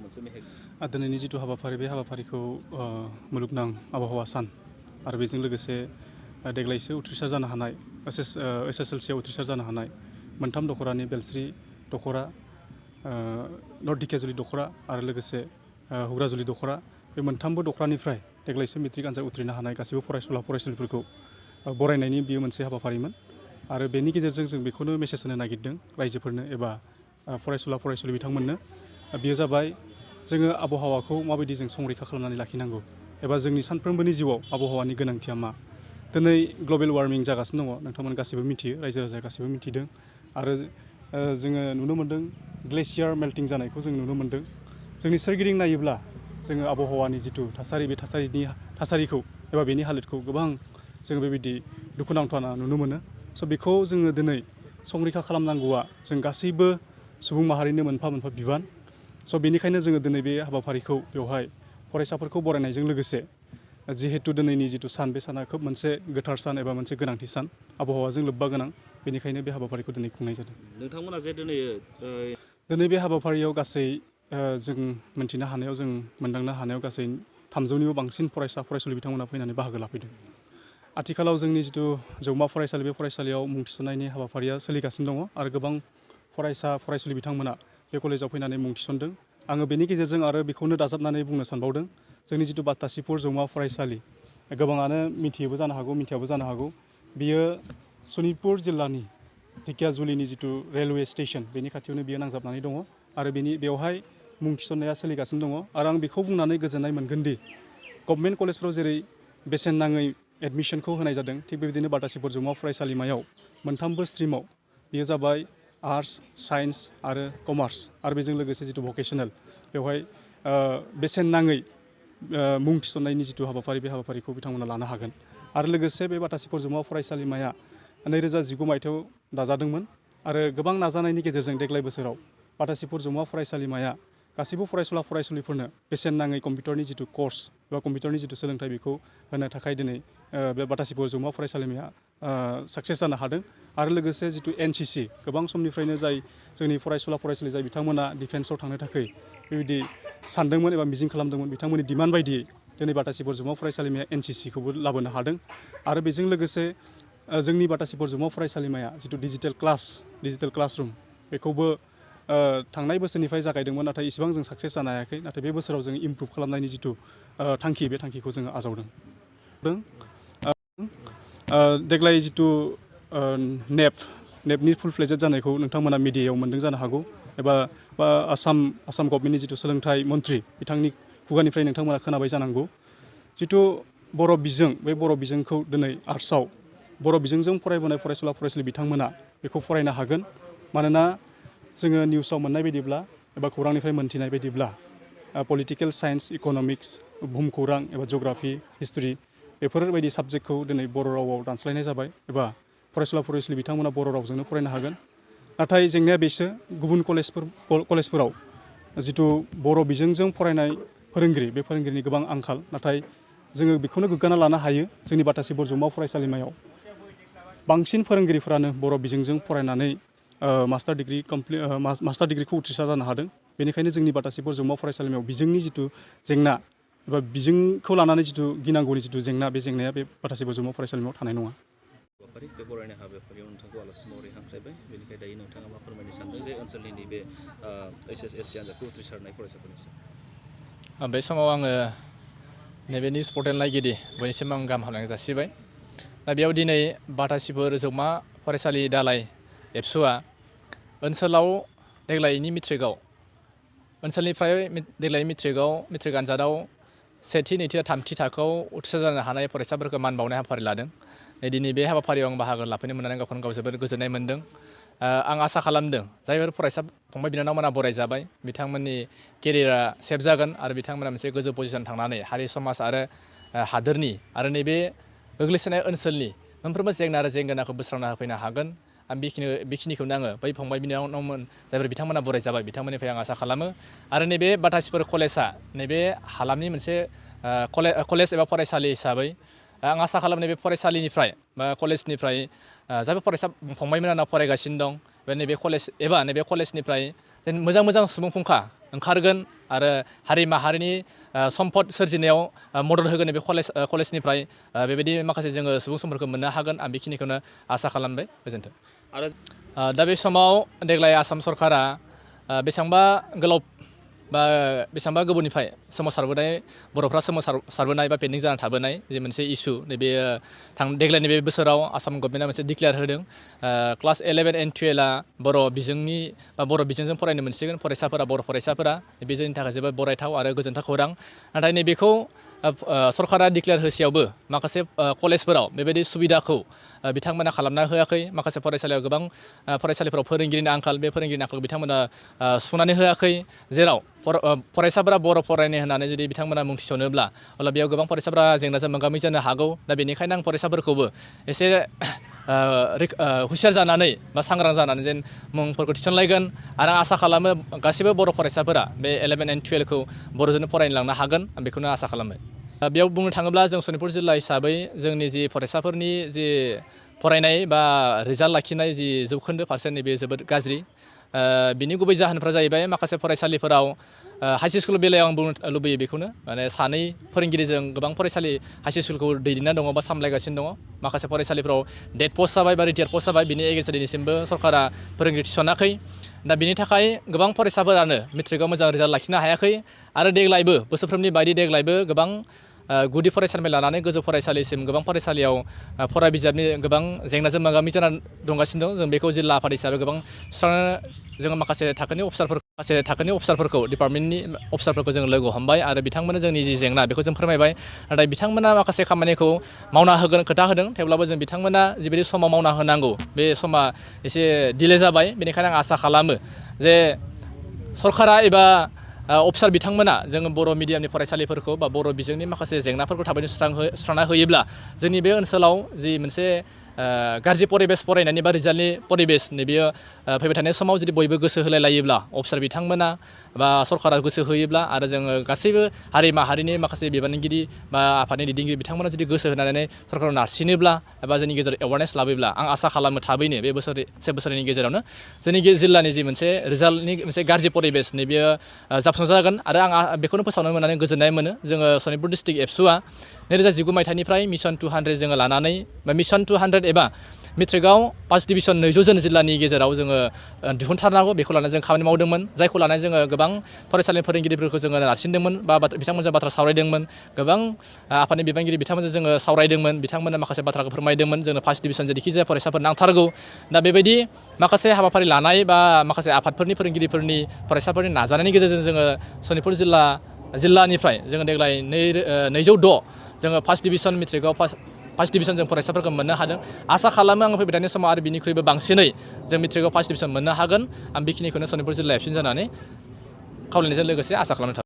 मोनसे मेहेर दिनैनि जिथु हाबाफारि बे हाबाफारिखौ मुलुगनां आबहावा सान आरो बेजों लोगोसे देग्लायसो उथ्रिसार जानो हानाय SSLC आव उथ्रिसार जानो हानाय मोनथाम दख'रानि बेलस्रि दख'रा नर्थ दिकेजुलि दख'रा आरो लोगोसे हुग्राजुलि दख'रा बे मोनथामबो दख'रानिफ्राय देग्लायसो मेट्रिक आनजाद उथ्रिनो हानाय गासैबो फरायसुला फरायसुलिफोरखौ बरायनायनि बियो मोनसे हाबाफारिमोन आरो बेनि गेजेरजों जों बेखौनो मेसेज होनो नागिरदों रायजोफोरनो एबा फरायसुला फरायसुलि बिथांमोननो बेयो जाबाय जोङो आबहावाखौ माबायदि जों संरैखा खालामनानै लाखिनांगौ एबा जोंनि सानफ्रोमबोनि जिउआव आबहावानि गोनांथिया मा दिनै ग्लबेल वार्मिं जागासिनो दङ नोंथांमोन गासैबो मिथियो रायजो राजाया गासैबो मिथिदों आरो जोङो नुनो मोन्दों ग्लेसियार मेल्टिं जानायखौ जों नुनो मोन्दों जोंनि सोरगिदिं नायोब्ला जोङो आबहावानि जिथु थासारि बे थासारिखौ एबा बेनि हालोदखौ गोबां जोङो बेबायदि दुखुनांथावना नुनो मोनो स' बेखौ जोङो दिनै संरैखा खालामनांगौआ जों गासैबो सुबुं माहारिनो मोनफा मोनफा बिबान स' बेनिखायनो जोङो दिनै बे हाबाफारिखौ बेवहाय फरायसाफोरखौ बरायनायजों लोगोसे जिहेतु दिनैनि जिथु सान बे साना खोब मोनसे गोथार सान एबा मोनसे गोनांथि सान आबहावाजों लोब्बा गोनां बेनिखायनो बे हाबाफारिखौ दिनै खुंनाय जादों। नोंथांमोना जे दिनै बे हाबाफारियाव गासै जों मिन्थिनो हानायाव जों मोनदांनो हानायाव गासै 300निबो बांसिन फरायसा फरायसुलि बिथांमोना फैनानै बाहागो लाफैदों। आथिखालाव जोंनि जिथु जौमा फरायसालि बे फरायसालियाव मुं थिसननायनि हाबाफारिया सोलिगासिनो दङ आरो गोबां फरायसा फरायसुलि बिथांमोना बे कलेजाव फैनानै मुं थिसनदों आङो बेनि गेजेरजों आरो बेखौनो दाजाबनानै बुंनो सानबावदों जोंनि जिथु बातासिपुर जौमा फरायसालि गोबाङानो मिथियोबो जानो हागौ मिथियाबो जानो हागौ बियो सनितपुर जिल्लानि ढेकियाजुलिनि जिथु रेलवे स्टेसन बेनि खाथियावनो बियो नांजाबनानै दङ आरो बेवहाय मुं थिसननाया सोलिगासिनो दङ आरो आं बेखौ बुंनानै गोजोननाय मोनगोन दि गभर्नमेन्ट कलेजफ्राव जेरै बेसेन नाङै एडमिसनखौ होनाय जादों थिग बेबायदिनो बातासिपुर जौमा फरायसालिमायाव मोनथामबो स्ट्रिमाव बेयो जाबाय आर्ट्स साइन्स आरो कमार्स आरो बेजों लोगोसे जिथु भकेसनेल बेवहाय बेसेन नाङै मुं थिसननायनि जिथु हाबाफारि बे हाबाफारिखौ बिथांमोना लानो हागोन आरो लोगोसे बे बातासिपुर जौमा फरायसालिमाया 2019 मायथाइयाव दाजादोंमोन आरो गोबां नाजानायनि गेजेरजों देग्लाय बोसोराव बातासिपुर जौमा फरायसालिमाया गासैबो फरायसुला फरायसुलिफोरनो बेसेन नाङै कम्पिउटारनि जिथु कर्स एबा कम्पिउटारनि जिथु सोलोंथाइ बेखौ होनो थाखाय दिनै बे बातासिपुर जौमा फरायसालिमाया साक्सेस जानो हादों आरो लोगोसे जिथु NCC गोबां समनिफ्रायनो जाय जोंनि फरायसुला फरायसुलि जाय बिथांमोना डिफेन्सआव थांनो थाखाय बेबायदि सानदोंमोन एबा मिजिं खालामदोंमोन बिथांमोननि डिमान्ड बायदियै दिनै बातासिपुर जौमा फरायसालिमाया NCCखौबो लाबोनो हादों आरो बेजों लोगोसे जोंनि बातासिपुर जौमा फरायसालिमाया जिथु डिजिटेल क्लासरुम बेखौबो थांनाय बोसोरनिफ्राय जागायदोंमोन नाथाय इसिबां जों साक्सेस जानो हायाखै नाथाय बे बोसोराव जों इमप्रुभ खालामनायनि जिथु थांखि बे थांखिखौ जोङो आजावदों। देग्लाय जिथु नेपनि फुल फ्लेजेड जानायखौ नोंथांमोना मिडियायाव मोन्दों जानो हागौ एबा आसाम गभर्नमेन्टनि जिथु सोलोंथाइ मन्थ्रि बिथांनि खुगानिफ्राय नोंथांमोना खोनाबाय जानांगौ जिथु बर' बिजों बे बर' बिजोंखौ दिनै आर्ट्सआव बर' बिजोंजों फरायबोनाय फरायसुला फरायसुलि बिथांमोना बेखौ फरायनो हागोन मानोना जोङो निउसाव मोननाय बायदिब्ला एबा खौरांनिफ्राय मोनथिनाय बायदिब्ला पलिटिकेल साइन्स इक'नमिक्स बुहुमखौरां एबा जिअ'ग्राफि हिस्ट्रि बेफोरबायदि साबजेक्टखौ दिनै बर' रावाव दानस्लायनाय जाबाय एबा फरायसुला फरायसुलि बिथांमोना बर' रावजोंनो फरायनो हागोन नाथाय जेंनाया बेसो गुबुन कलेजफोराव जिथु बर' बिजोंजों फरायनाय फोरोंगिरि बे फोरोंगिरिनि गोबां आंखाल नाथाय जोङो बेखौनो गोग्गाना लानो हायो जोंनि बातासिपुर जौमा फरायसालिमायाव बांसिन फोरोंगिरिफोरानो बर' बिजोंजों फरायनानै मास्टार डिग्रिखौ उथ्रिसार जानो हादों बेनिखायनो जोंनि बातासिपुर जौमा फरायसालिमायाव बिजोंनि जिथु जेंना एबा बिजोंखौ लानानै जिथु गिनांगौनि जिथु जेंना बे जेंनाया बे बातासिपुर जौमा फरायसालिमायाव थानाय नङा। बे बरायनाय हाबाफारियाव नोंथांखौ आलासि महरै हांख्रायबाय बेनिखायनो दायो नोंथाङा मा फोरमायनो सानदों जे ओनसोलनि नैबे SSLC आनजादखौ उथ्रिसारनाय फरायसाफोरनि बे समाव आङो नैबे निउस पर्टेल नायगिरि बयनिसिम आं गाहाम हामलायनाय जासिबाय दा बेयाव दिनै बातासिपुर जौमा फरायसालि दालाइ एबसुआ ओनसोलाव देग्लायनि ओनसोलनिफ्राय देग्लायनि मेट्रिक आनजादाव सेथि नैथि थामथि थाखोआव उथ्रिसार जानो हानाय फरायसाफोरखौ मान बावनाय हाबाफारि लादों दिनै बे हाबाफारियाव आं बाहागो लाफैनो मोननानै गावखौनो गाव जोबोर गोजोननाय मोन्दों आं आसा खालामदों जायफोर फरायसा फंबाय बिनानावमोना बरायजाबाय बिथांमोननि केरियारा सेफ जागोन आरो बिथांमोना मोनसे गोजौ पजिसन थांनानै हारि समाज आरो हादोरनि आरो नैबे गोग्लैसोनाय ओनसोलनि मोनफ्रोमबो जेंना आरो जेंगोनाखौ बोस्रांना होफैनो हागोन आं बेखिनिखौनो आङो बै फंबाय बिनानावमोन जायफोर बिथांमोना बरायजाबाय बिथांमोननिफ्राय आं आसा खालामो आरो नैबे बातासिपुर कलेजआ नैबे हालामनि मोनसे कलेज एबा फरायसालि हिसाबै आं आसा खालामो नैबे फरायसालिनिफ्राय बा कलेजनिफ्राय जायफोर फरायसा फंबायमोना फरायगासिनो दं नैबे कलेज एबा नैबे कलेजनिफ्राय जेन मोजां सुबुं फुंखा ओंखारगोन आरो हारि माहारिनि सम्पद सोरजिनायाव मदद होगोन बे कलेजनिफ्राय बेबायदि माखासे जोङो सुबुं समफोरखौ मोननो हागोन आं बेखिनिखौनो आसा खालामबाय गोजोन्थों आरो दा बे समाव देग्लाय आसाम सरकारा बेसेबांबा गोलाव बा बेसेबांबा गोबावनिफ्राय सोमावसारबोनाय बर'फ्रा सोमावसारबोनाय बा पेन्डिं जाना थाबोनाय जे मोनसे इस्यु नैबे देग्लायनि बे बोसोराव आसाम गभर्नमेन्टआ मोनसे डिक्लेयार होदों क्लास 11 and 12 बर' बिजोंनि बा बर' बिजोंजों फरायनो मोनसिगोन फरायसाफोरा बर' फरायसाफोरा बे जोंनि थाखाय जोबोद बरायथाव आरो गोजोनथाव खौरां नाथाय नैबेखौ सरकारा डिक्लेयार होसेयावबो माखासे कलेजफोराव बेबायदि सुबिदाखौ बिथांमोना खालामना होआखै माखासे फरायसालियाव गोबां फरायसालिफोराव फोरोंगिरिनि आंखाल बे फोरोंगिरिनि आंखालखौ बिथांमोना सुफुंनानै होआखै जेराव फरायसाफोरा बर' फरायनो होननानै जुदि बिथांमोना मुं थिसनोब्ला अब्ला बेयाव गोबां फरायसाफोरा जेंनाजों मोगा मोगि जानो हागौ दा बेनिखायनो आं फरायसाफोरखौबो एसे हुसियार जानानै बा सांग्रां जानानै जेन मुंफोरखौ थिसनलायगोन आरो आं आसा खालामो गासैबो बर' फरायसाफोरा बे 11 and 12 खौ बर'जोंनो फरायनो लांनो हागोन आं बेखौनो आसा खालामो बेयाव बुंनो थाङोब्ला जों सनितपुर जिल्ला हिसाबै जोंनि जि फरायसाफोरनि जि फरायनाय बा रिजाल्ट लाखिनाय जि जौखोन्दो पारसेन्ट बे जोबोद गाज्रि बिनि गुबै जाहोनफ्रा जाहैबाय माखासे फरायसालिफोराव हाई स्कुल बेलायाव आं बुंनो लुबैयो बेखौनो माने सानै फोरोंगिरिजों गोबां फरायसालि हाई स्कुलखौ दैदेनना दङ बा सामलायगासिनो दङ माखासे फरायसालिफ्राव डेट पस्ट जाबाय बा रिटायार पस्ट जाबाय बिनि एगेन्स्टआव दिनैसिमबो सरकारा फोरोंगिरि थिसनाखै दा बिनि थाखाय गोबां फरायसाफोरानो मेट्रिकआव मोजां रिजाल्ट लाखिनो हायाखै आरो देग्लायबो बोसोरफ्रोमनि बायदि देग्लायबो गोबां गुदि फरायसालिनिफ्राय लानानै गोजौ फरायसालिसिम गोबां फरायसालियाव फरा बिजाबनि गोबां जेंनाजों मोगा मोगि जाना दंगासिनो दं जों बेखौ जिल्ला आफाद हिसाबै गोबां सुस्रांनो जोङो माखासे थाखोनि अफिसारफोरखौ डिपार्टमेन्टनि अफिसारफोरखौ जों लोगो हमबाय आरो बिथांमोना जोंनि जि जेंना बेखौ जों फोरमायबाय नाथाय बिथांमोना माखासे खामानिखौ मावना होगोन खोथा होदों थेवब्लाबो जों बिथांमोना जिबायदि समाव मावना होनांगौ बे समा एसे डिले जाबाय बेनिखायनो आं आसा खालामो जे सरकारा एबा अफिसार बिथांमोना जोङो बर' मिडियामनि फरायसालिफोरखौ बा बर' बिजोंनि माखासे जेंनाफोरखौ थाबैनो सुस्रांना होयोब्ला जोंनि बे ओनसोलाव जि मोनसे गाज्रि परिबेस फरायनायनि बा रिजाल्टनि परिबेस नैबेयो फैबाय थानाय समाव जुदि बयबो गोसो होलायलायोब्ला अफिसार बिथांमोना बा सरकारा गोसो होयोब्ला आरो जोङो गासैबो हारि माहारिनि माखासे बिबानगिरि बा आफादनि दैदेनगिरि बिथांमोना जुदि गोसो होनानै सरकाराव नारसिनोब्ला एबा जोंनि गेजेराव एवारनेस लाबोयोब्ला आं आसा खालामो थाबैनो बे से बोसोरनि गेजेरावनो जोंनि जिल्लानि जि मोनसे रिजाल्टनि मोनसे गाज्रि परिबेस नैबेयो जाफुंसारगोन आरो आं बेखौनो फोसावनो मोननानै गोजोननाय मोनो जोङो सनितपुर डिस्ट्रिक्ट एबसुआ 2019 मायथाइनिफ्राय मिशन 200 जोङो लानानै बा मिशन 200 एबा मेट्रिकआव फार्स्ट डिभिजन 200 जन जिल्लानि गेजेराव जोङो दिहुनथारनांगौ बेखौ लानानै जों खामानि मावदोंमोन जायखौ लानानै जोङो गोबां फरायसालिनि फोरोंगिरिफोरखौ जोङो नारसिनदोंमोन बा बिथांमोनजों बाथ्रा सावरायदोंमोन गोबां आफादनि बिबानगिरि बिथांमोनजों जोङो सावरायदोंमोन बिथांमोना माखासे बाथ्राखौ फोरमायदोंमोन जोंनो फार्स्ट डिभिजन जेरैखि जाया फरायसाफोर नांथारगौ दा बेबायदि माखासे हाबाफारि लानाय बा माखासे आफादफोरनि फोरोंगिरिफोरनि फरायसाफोरनि नाजानायनि गेजेरजों जोङो सनितपुर जिल्लानिफ्राय जोङो देग्लाय 206 जोङो फार्स्ट डिभिजन मेट्रिकआव फार्स्ट डिभिजन जों फरायसाफोरखौ मोननो हादों आसा खालामो आङो फैबाय थानाय समाव आरो बिनिख्रुइबो बांसिनै जों मेट्रिकआव फार्स्ट डिभिजन मोननो हागोन आं बेखिनिखौनो सनितपुर जिल्ला एबसु जानानै खावलायनायजों लोगोसे आसा खालामनो थाबाय